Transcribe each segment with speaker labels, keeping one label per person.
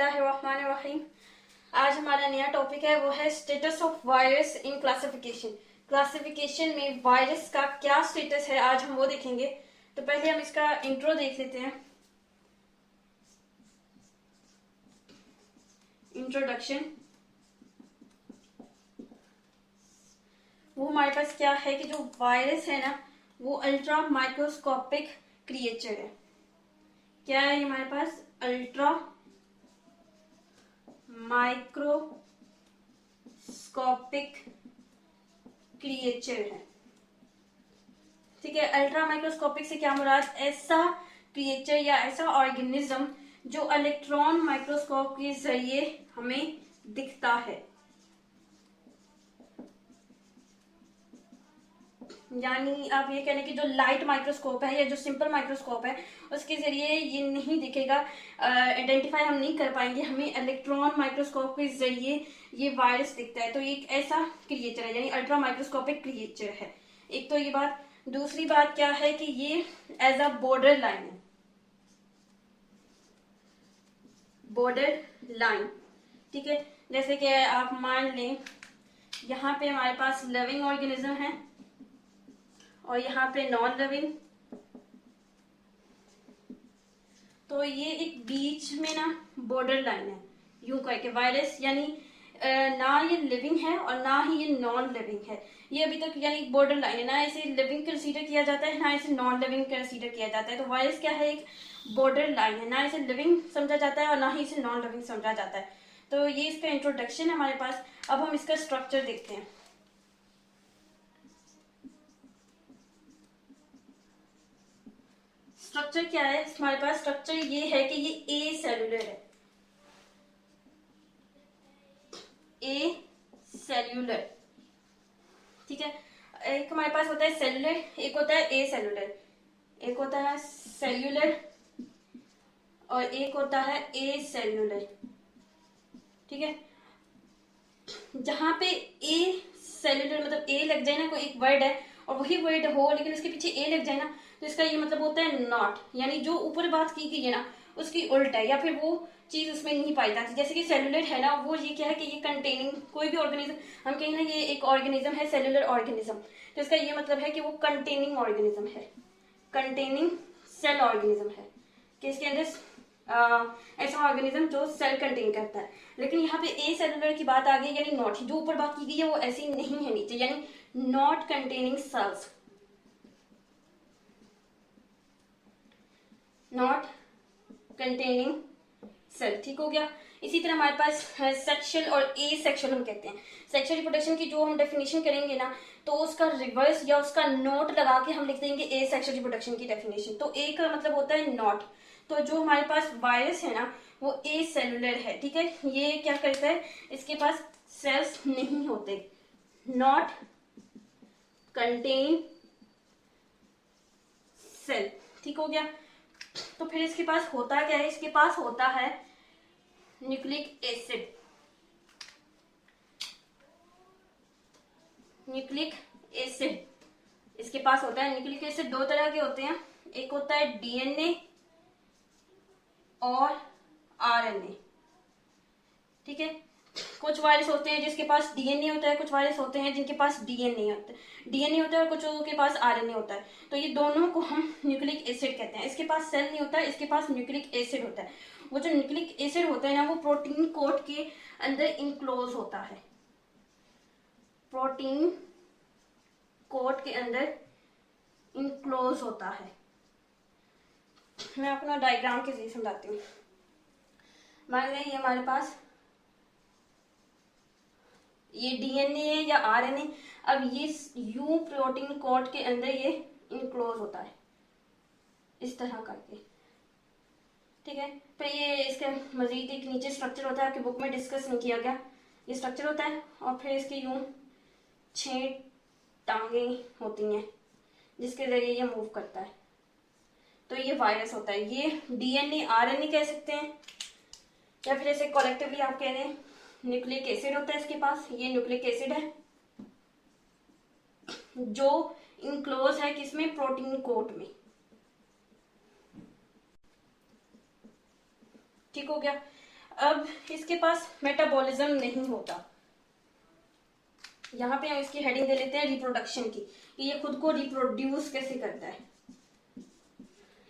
Speaker 1: बिस्मिल्लाहिर्रहमानिर्रहीम। आज हमारा नया टॉपिक है, वो है status of virus in classification. Classification में वायरस का क्या स्टेटस है, आज हम वो देखेंगे। तो पहले हम इसका इंट्रो देख लेते हैं। इंट्रोडक्शन। वो हमारे पास क्या है कि जो वायरस है ना, वो अल्ट्रा माइक्रोस्कोपिक क्रिएचर है। क्या है ये हमारे पास? अल्ट्रा माइक्रोस्कोपिक क्रिएचर है। ठीक है, अल्ट्रा माइक्रोस्कोपिक से क्या मुराद? ऐसा क्रिएचर या ऐसा ऑर्गेनिज्म जो इलेक्ट्रॉन माइक्रोस्कोप के जरिए हमें दिखता है। यानी आप ये कहने की जो लाइट माइक्रोस्कोप है या जो सिंपल माइक्रोस्कोप है उसके जरिए ये नहीं दिखेगा, आइडेंटिफाई हम नहीं कर पाएंगे। हमें इलेक्ट्रॉन माइक्रोस्कोप के जरिए ये वायरस दिखता है। तो ये एक ऐसा क्रिएचर है, यानी अल्ट्रा माइक्रोस्कोपिक क्रिएचर है। एक तो ये बात। दूसरी बात क्या है कि ये एज अ बॉर्डर लाइन है। बॉर्डर लाइन, ठीक है। जैसे कि आप मान लें यहाँ पे हमारे पास लिविंग ऑर्गेनिज्म है और यहाँ पे नॉन लिविंग। तो ये एक बीच में ना बॉर्डर लाइन है, यूं करके वायरस यानी ना ये लिविंग है और ना ही ये नॉन लिविंग है। ये अभी तक यानी बॉर्डर लाइन है, ना इसे लिविंग कंसीडर किया जाता है ना इसे नॉन लिविंग कंसीडर किया जाता है। तो वायरस क्या है? एक बॉर्डर लाइन है, ना इसे लिविंग समझा जाता है और ना ही इसे नॉन लिविंग समझा जाता है। तो ये इसका इंट्रोडक्शन है हमारे पास। अब हम इसका स्ट्रक्चर देखते हैं। स्ट्रक्चर क्या है हमारे पास? स्ट्रक्चर ये है कि ये ए सेलुलर है। ए सेल्यूलर, ठीक है। एक हमारे पास होता है सेलुलर, एक होता है ए सेलुलर। एक होता है सेल्यूलर और एक होता है ए सेल्यूलर, ठीक है। जहां पे ए सेल्यूलर मतलब ए लग जाए ना, कोई एक वर्ड है और वही वर्ड हो लेकिन उसके पीछे ए लग जाए ना, तो इसका ये मतलब होता है नॉट, यानी जो ऊपर बात की गई है ना उसकी उल्ट है, या फिर वो चीज उसमें नहीं पाई जाती। जैसे कि सेलुलर है ना, वो ये क्या है कि ये कंटेनिंग कोई भी ऑर्गेनिज्म, हम कहें ना ये एक ऑर्गेनिज्म है सेलुलर ऑर्गेनिज्म, तो इसका ये मतलब है कि वो कंटेनिंग ऑर्गेनिज्म है, कंटेनिंग सेल ऑर्गेनिज्म है, कि इसके अंदर ऐसा ऑर्गेनिज्म जो सेल कंटेन करता है। लेकिन यहाँ पे ए सेलुलर की बात आ गई, यानी नॉट, जो ऊपर बात की गई है वो ऐसी नहीं है नीचे, यानी not containing cells, not containing cell, ठीक हो गया। इसी तरह हमारे पास सेक्शुअल और ए सेक्शुअल हम कहते हैं। सेक्शुअल रिप्रोडक्शन की जो हम डेफिनेशन करेंगे ना, तो उसका रिवर्स या उसका नोट लगा के हम लिख देंगे ए सेक्शुअल रिप्रोडक्शन की डेफिनेशन। तो ए का मतलब होता है नॉट। तो जो हमारे पास वायरस है ना वो ए सेलुलर है, ठीक है। ये क्या करता है? इसके पास सेल्स नहीं होते, नॉट कंटेन सेल, ठीक हो गया। तो फिर इसके पास होता क्या है? इसके पास होता है न्यूक्लिक एसिड। न्यूक्लिक एसिड इसके पास होता है। न्यूक्लिक एसिड दो तरह के होते हैं, एक होता है डीएनए और आरएनए, ठीक है। कुछ वायरस होते हैं जिसके पास डीएनए होता है, कुछ वायरस होते हैं जिनके पास डीएनए होता है, डीएनए होता है और कुछ के पास आरएनए होता है। तो ये दोनों को हम न्यूक्लिक एसिड कहते हैं। इसके पास सेल नहीं होता है, इसके पास न्यूक्लिक एसिड होता है। वो जो न्यूक्लिक एसिड होता है ना, वो प्रोटीन कोट के अंदर इनक्लोज होता है, प्रोटीन कोट के अंदर इनक्लोज होता है। मैं अपना डायग्राम के जरिए समझाती हूँ। मान लें ये हमारे पास ये डीएनए या आरएनए, अब ये यू प्रोटीन कोट के अंदर ये इनक्लोज होता है इस तरह करके, ठीक है। फिर ये इसके मजीद एक नीचे स्ट्रक्चर होता है, आपकी बुक में डिस्कस नहीं किया गया। ये स्ट्रक्चर होता है और फिर इसके यूं 6 टांगे होती हैं जिसके जरिए ये मूव करता है। तो ये वायरस होता है। ये डीएनए आरएनए कह सकते हैं, या फिर ऐसे कलेक्टिवली आप कह दें न्यूक्लिक एसिड होता है इसके पास। ये न्यूक्लिक एसिड है जो इनक्लोज है किसमें? प्रोटीन कोट में, ठीक हो गया। अब इसके पास मेटाबॉलिज्म नहीं होता। यहाँ पे हम इसकी हेडिंग दे लेते हैं रिप्रोडक्शन की, कि ये खुद को रिप्रोड्यूस कैसे करता है।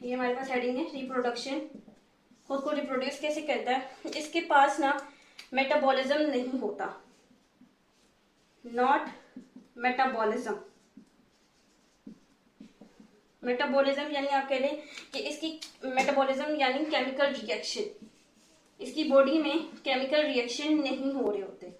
Speaker 1: ये हमारे पास हेडिंग है रिप्रोडक्शन, खुद को रिप्रोड्यूस कैसे करता है। इसके पास ना मेटाबॉलिज्म नहीं होता, नॉट मेटाबॉलिज्म। मेटाबॉलिज्म यानी आप कह लें कि इसकी मेटाबॉलिज्म यानी केमिकल रिएक्शन, इसकी बॉडी में केमिकल रिएक्शन नहीं हो रहे होते।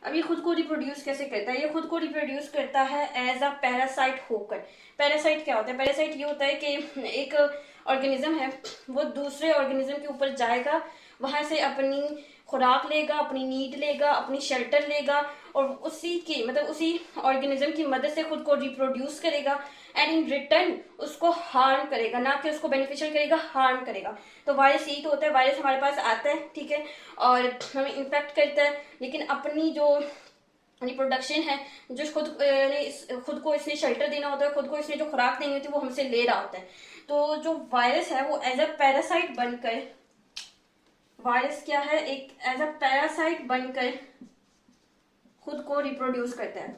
Speaker 1: अब ये खुद को रिप्रोड्यूस कैसे करता है? ये खुद को रिप्रोड्यूस करता है एज अ पैरासाइट होकर। पैरासाइट क्या होता है? पैरासाइट ये होता है कि एक ऑर्गेनिज्म है, वो दूसरे ऑर्गेनिज्म के ऊपर जाएगा, वहां से अपनी खुराक लेगा, अपनी नीड लेगा, अपनी शेल्टर लेगा, और उसी की मतलब उसी ऑर्गेनिज्म की मदद से खुद को रिप्रोड्यूस करेगा, एंड इन रिटर्न उसको हार्म करेगा, ना कि उसको बेनिफिशियल करेगा, हार्म करेगा। तो वायरस यही तो होता है, वायरस हमारे पास आता है, ठीक है, और हमें इन्फेक्ट करता है, लेकिन अपनी जो रिप्रोडक्शन है, जो खुद को इसने शेल्टर देना होता है, खुद को इसने जो खुराक देनी होती है, वो हमसे ले रहा होता है। तो जो वायरस है वो एज अ पैरासाइट बनकर, वायरस क्या है, एक एज अ पैरासाइट बनकर खुद को रिप्रोड्यूस करता है।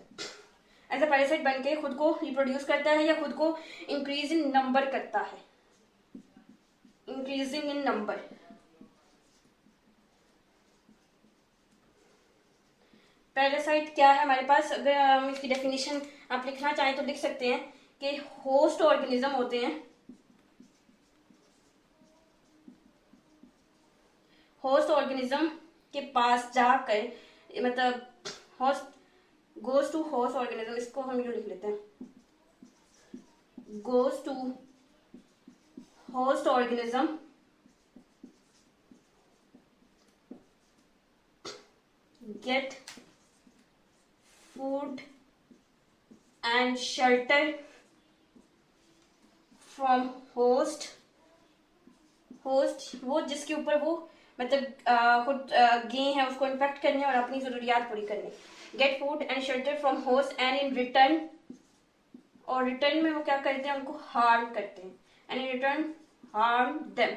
Speaker 1: एज अ पैरासाइट बनकर खुद को रिप्रोड्यूस करता है, या खुद को इंक्रीज इन नंबर करता है, इंक्रीजिंग इन नंबर। पैरासाइट क्या है हमारे पास? अगर हम इसकी डेफिनेशन आप लिखना चाहें तो लिख सकते हैं कि होस्ट ऑर्गेनिज्म होते हैं, होस्ट ऑर्गेनिज्म के पास जाकर, मतलब host goes to host organism, इसको हम यूं लिख लेते हैं, goes to host organism get food and shelter from host. Host वो जिसके ऊपर वो मतलब खुद गए हैं उसको इन्फेक्ट करने और अपनी जरूरियात पूरी करने। Gate food and shelter from host and in return, और रिटर्न में वो क्या करते हैं, उनको हार्म करते हैं, and in return harm them.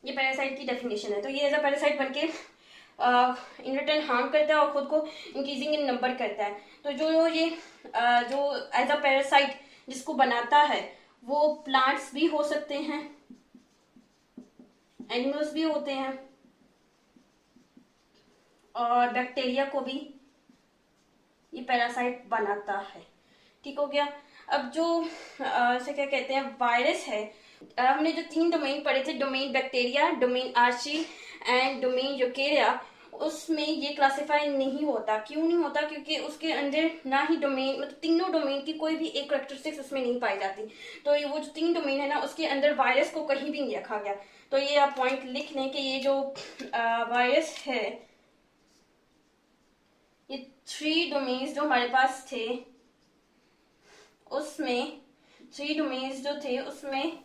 Speaker 1: ये पैरासाइट की डेफिनेशन है। तो ये एज अ पैरासाइट बनके इन रिटर्न हार्म करता है और खुद को इंक्रीजिंग इन नंबर करता है। तो जो ये जो एज अ पैरासाइट जिसको बनाता है, वो प्लांट्स भी हो सकते हैं, एनिमल्स भी होते हैं, और बैक्टीरिया को भी ये पैरासाइट बनाता है। ठीक हो गया। अब जो इसे क्या कहते हैं, वायरस है, हमने जो 3 डोमेन पढ़े थे, domain bacteria, domain archaea and domain eukarya, उसमें ये क्लासिफाई नहीं होता। क्यों नहीं होता? क्योंकि उसके अंदर ना ही डोमेन, मतलब तीनों डोमेन की कोई भी एक करेक्टरिस्टिक्स उसमें नहीं पाई जाती। तो ये वो जो 3 डोमेन है ना, उसके अंदर वायरस को कहीं भी नहीं रखा गया। तो ये आप पॉइंट लिख लें कि ये जो वायरस है, ये 3 डोमेन्स जो हमारे पास थे, उसमें 3 डोमेन्स जो थे उसमें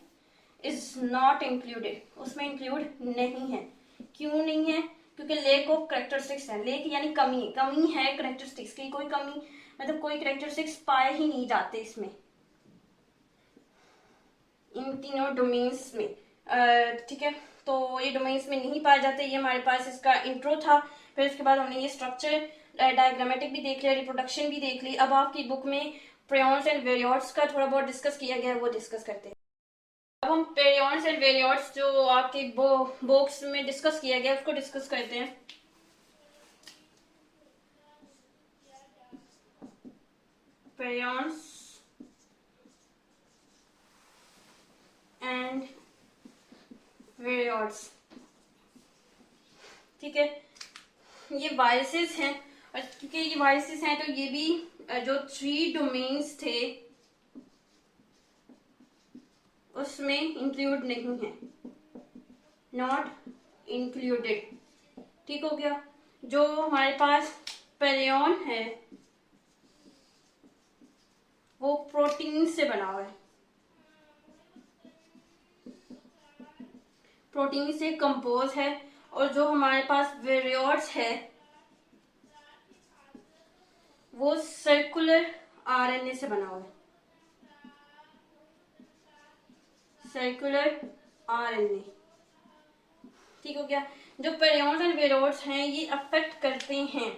Speaker 1: इज नॉट इंक्लूडेड, उसमें इंक्लूड नहीं है। क्यों नहीं है? क्योंकि लेक ऑफ करेक्टरिस्टिक्स है। लेक यानी कमी, कमी है करेक्टरिस्टिक्स की, कोई कमी मतलब कोई करेक्टरिस्टिक्स पाए ही नहीं जाते इसमें, इन तीनों डोमेन्स में। ठीक है, तो ये डोमेन्स में नहीं पाए जाते। ये हमारे पास इसका इंट्रो था। फिर उसके बाद हमने ये स्ट्रक्चर डायग्रामेटिक भी देख लिया, रिप्रोडक्शन भी देख ली। अब आपकी बुक में प्रियॉन्स एंड वेरियोट्स का थोड़ा बहुत डिस्कस किया गया है, वो डिस्कस करते हैं। अब हम पेरियॉन्स एंड वेरियोट्स जो आपके बुक्स में डिस्कस किया गया उसको डिस्कस करते हैं। पेरियॉन्स एंड वेरियोट्स, ठीक है, ये वायरसेस हैं, और क्योंकि ये वायरसेस हैं तो ये भी जो 3 डोमेन्स थे उसमें इंक्लूड नहीं है, नॉट इंक्लूडेड। ठीक हो गया। जो हमारे पास पेरियॉन है वो प्रोटीन से बना हुआ है, प्रोटीन से कंपोज है, और जो हमारे पास वेरियोट्स है वो सर्कुलर आरएनए से बना हुआ है, सर्कुलर RNA। ठीक हो गया। जो पेरियॉन्स एंड वेरोड्स हैं ये अफेक्ट करते हैं,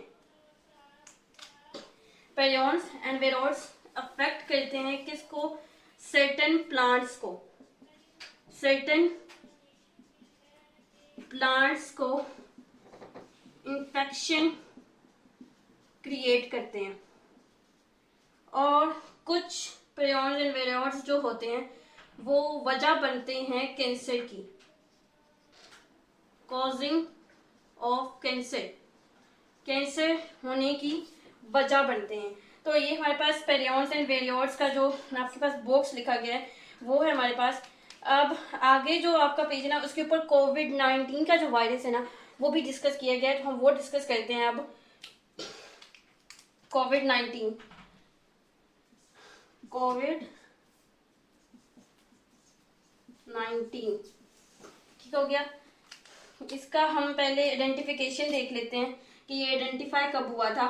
Speaker 1: पेरियॉन्स एंड वेरोड्स अफेक्ट करते हैं किसको? सर्टेन प्लांट्स को, सर्टेन प्लांट्स को इंफेक्शन क्रिएट करते हैं। और कुछ पेरियॉन्स एंड वेरोड्स जो होते हैं वो वजह बनते हैं कैंसर की, कॉजिंग ऑफ कैंसर, कैंसर होने की वजह बनते हैं। तो ये हमारे पास पेरियॉन्स एंड वेरियोड्स का जो आपके पास बॉक्स लिखा गया है वो है हमारे पास। अब आगे जो आपका पेज है ना उसके ऊपर कोविड-19 का जो वायरस है ना वो भी डिस्कस किया गया है, तो हम वो डिस्कस करते हैं अब। कोविड-19, ठीक हो गया। इसका हम पहले आइडेंटिफिकेशन देख लेते हैं कि ये आइडेंटिफाई कब हुआ था।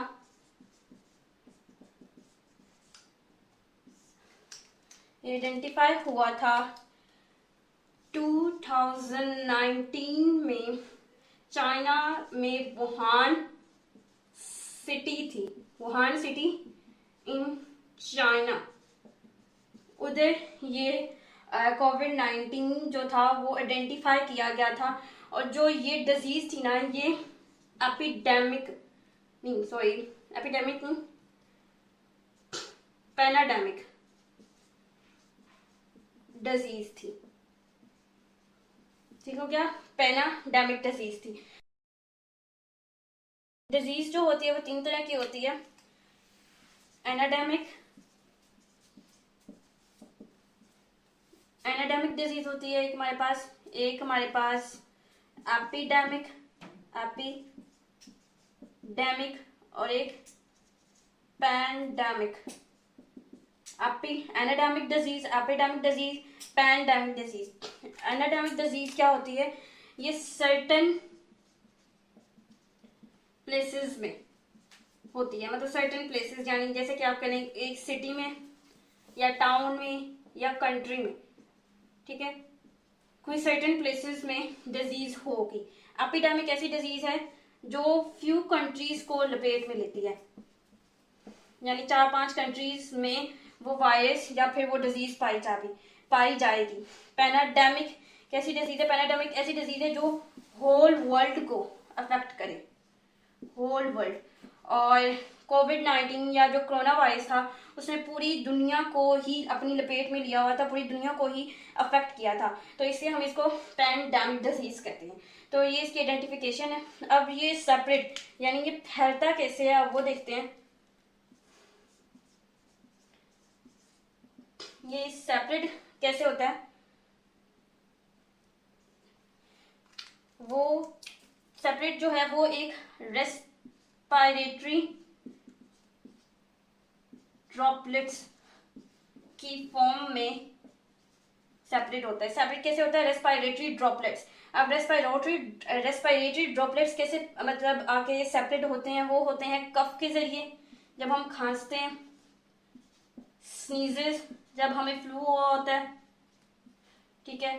Speaker 1: आइडेंटिफाई हुआ था 2019 में, चाइना में वुहान सिटी थी, वुहान सिटी इन चाइना, उधर ये कोविड-19 जो था वो आइडेंटिफाई किया गया था। और जो ये डिजीज थी ना ये एपिडेमिक नहीं, सॉरी एपिडेमिक नहीं, पैनाडेमिक डिजीज थी। ठीक हो गया, पैनाडेमिक डिजीज थी। डिजीज जो होती है वो 3 तरह की होती है, एनाडेमिक, एनाडेमिक डिजीज होती है एक हमारे पास, एक हमारे पास एपिडेमिक, एपिडेमिक और एक pandemic. Endemic disease, epidemic disease, pandemic disease. Endemic disease क्या होती है? ये सर्टेन प्लेसेस में होती है, मतलब सर्टेन प्लेसेस यानी जैसे कि आप कहें एक सिटी में या टाउन में या कंट्री में, ठीक है, कोई सर्टेन प्लेसेस में डिजीज होगी। एपिडेमिक ऐसी डिजीज है जो फ्यू कंट्रीज को लपेट में लेती है, यानी 4-5 कंट्रीज में वो वायरस या फिर वो डिजीज पाई जाएगी। पैनाडेमिक कैसी डिजीज है? पैनाडेमिक ऐसी डिजीज है जो होल वर्ल्ड को अफेक्ट करे, होल वर्ल्ड। और कोविड-19 या जो कोरोना वायरस था उसने पूरी दुनिया को ही अपनी लपेट में लिया हुआ था, पूरी दुनिया को ही अफेक्ट किया था, तो इसलिए हम इसको पैंडेमिक डिजीज कहते हैं। तो ये इसकी आइडेंटिफिकेशन है। अब ये सेपरेट यानी ये फैलता कैसे है अब वो देखते हैं। ये सेपरेट कैसे होता है? वो सेपरेट जो है वो एक रेस्पिरेटरी ड्रॉपलेट्स की फॉर्म में सेपरेट होता है। सेपरेट कैसे होता है? Respiratory droplets. अब रेस्पिरेटरी ड्रॉपलेट्स कैसे मतलब आके सेपरेट होते हैं? वो होते हैं कफ के जरिए, जब हम खांसते हैं, स्नीजेस जब हमें फ्लू हुआ होता है, ठीक है,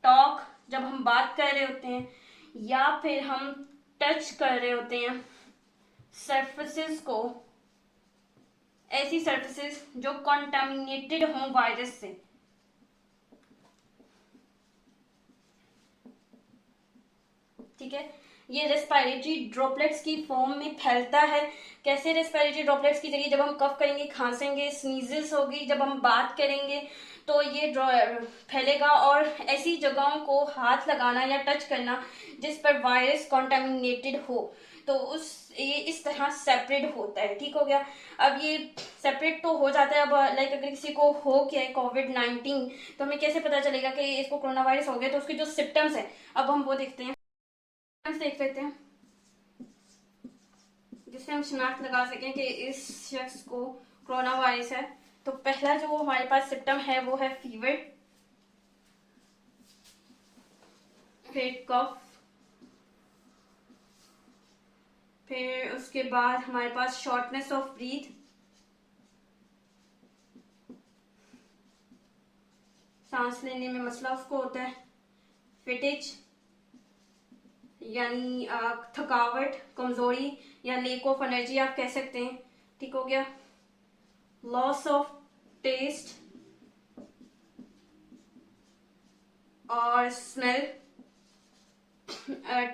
Speaker 1: टॉक जब हम बात कर रहे होते हैं, या फिर हम टच कर रहे होते हैं सरफेसेस को, ऐसी सरफेसेस जो कॉन्टामिनेटेड हों वायरस से। ठीक है, ये रेस्पिरेटरी ड्रॉपलेट्स की फॉर्म में फैलता है। कैसे? रेस्पिरेटरी ड्रॉपलेट्स के जरिए, जब हम कफ करेंगे, खांसेंगे, स्नीजेस होगी, जब हम बात करेंगे तो ये फैलेगा। और ऐसी जगहों को हाथ लगाना या टच करना जिस पर वायरस कॉन्टामिनेटेड हो, तो ये इस तरह सेपरेट होता है। ठीक हो गया। अब ये सेपरेट तो हो जाता है। अब लाइक अगर किसी को हो क्या है कोविड-19, तो हमें कैसे पता चलेगा कि इसको कोरोना वायरस हो गया? तो उसके जो सिम्टम्स है अब हम वो देखते हैं, देख लेते हैं, जिससे हम शिनाख्त लगा सकें कि इस शख्स को कोरोना वायरस है। तो पहला जो हमारे पास सिम्टम है वो है फीवर, फिर कफ, फिर उसके बाद हमारे पास शॉर्टनेस ऑफ ब्रीथ, सांस लेने में मसला उसको होता है, फिटिज यानी थकावट, कमजोरी या लेक ऑफ एनर्जी आप कह सकते हैं। ठीक हो गया। लॉस ऑफ टेस्ट और स्मेल,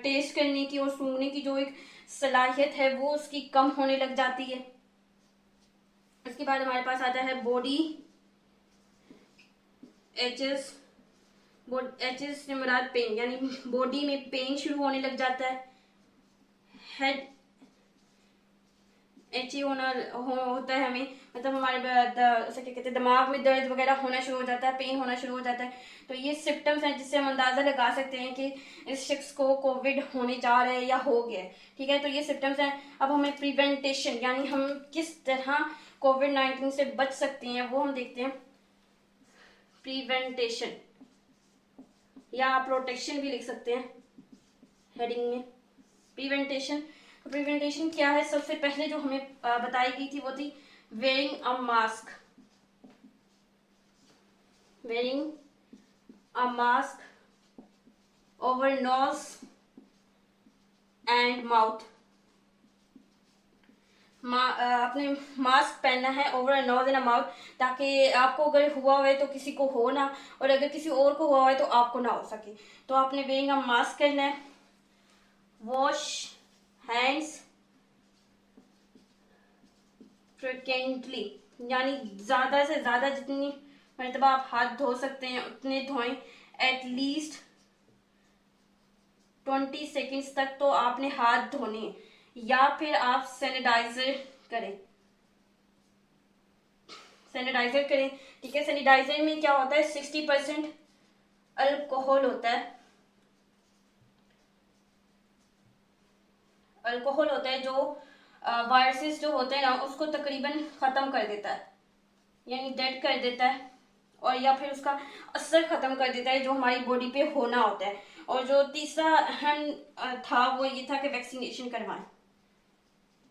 Speaker 1: टेस्ट करने की और सूंघने की जो एक सलाहियत है वो उसकी कम होने लग जाती है। इसके बाद हमारे पास आता है बॉडी एचेस। एचेस से मुराद पेन, यानी बॉडी में पेन शुरू होने लग जाता है। हेड एची होता है हमें, मतलब हमारे उसे क्या कहते हैं, दिमाग में दर्द वगैरह होना शुरू हो जाता है, पेन होना शुरू हो जाता है। तो ये सिम्टम्स हैं जिससे हम अंदाजा लगा सकते हैं कि इस शख्स को कोविड होने जा रहा है या हो गया है। ठीक है, तो ये सिम्टम्स हैं। अब हमें प्रिवेंटेशन यानी हम किस तरह कोविड-19 से बच सकते हैं वो हम देखते हैं। प्रिवेंटेशन या प्रोटेक्शन भी लिख सकते हैं हेडिंग में। प्रिवेंटेशन क्या है? सबसे पहले जो हमें बताई गई थी वो थी wearing a mask. Wearing a mask over nose and mouth. अपने मास्क पहनना है ओवर नोज एंड माउथ, ताकि आपको अगर हुआ हुआ है तो किसी को हो ना, और अगर किसी और को हुआ हुआ है तो आपको ना हो सके। तो आपने वेयरिंग अ मास्क करना है। वॉश हैंड्स फ्रिक्वेंटली, यानी ज्यादा से ज्यादा जितनी मरतबा आप हाथ धो सकते हैं उतने धोएं। एटलीस्ट 20 सेकेंड्स तक तो आपने हाथ धोने हैं, या फिर आप सैनिटाइजर करें। ठीक है, सैनिटाइजर में क्या होता है, 60% अल्कोहल होता है। अल्कोहल होता है जो वायरसेस जो होते हैं ना उसको तकरीबन खत्म कर देता है, यानी डेड कर देता है, और या फिर उसका असर खत्म कर देता है जो हमारी बॉडी पे होना होता है। और जो तीसरा अहम था वो ये था कि वैक्सीनेशन करवाएं।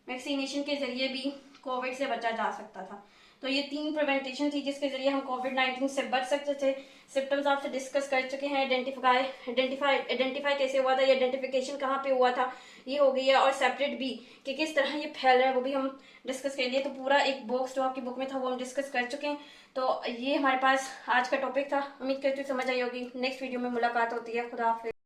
Speaker 1: वैक्सीनेशन के जरिए भी कोविड से बचा जा सकता था। तो ये 3 प्रिवेंटेशन थी जिसके जरिए हम कोविड-19 से बच सकते थे। सिम्टम्स आपसे डिस्कस कर चुके हैं। आइडेंटिफाई कैसे हुआ था, ये आइडेंटिफिकेशन कहाँ पे हुआ था, ये हो गई है। और सेपरेट भी कि किस तरह ये फैल रहा है वो भी हम डिस्कस कर लिए। तो पूरा एक बॉक्स जो आपकी बुक में था वो हम डिस्कस कर चुके हैं। तो ये हमारे पास आज का टॉपिक था। उम्मीद करती हूँ समझ आई होगी। नेक्स्ट वीडियो में मुलाकात होती है। खुदा हाफिज़।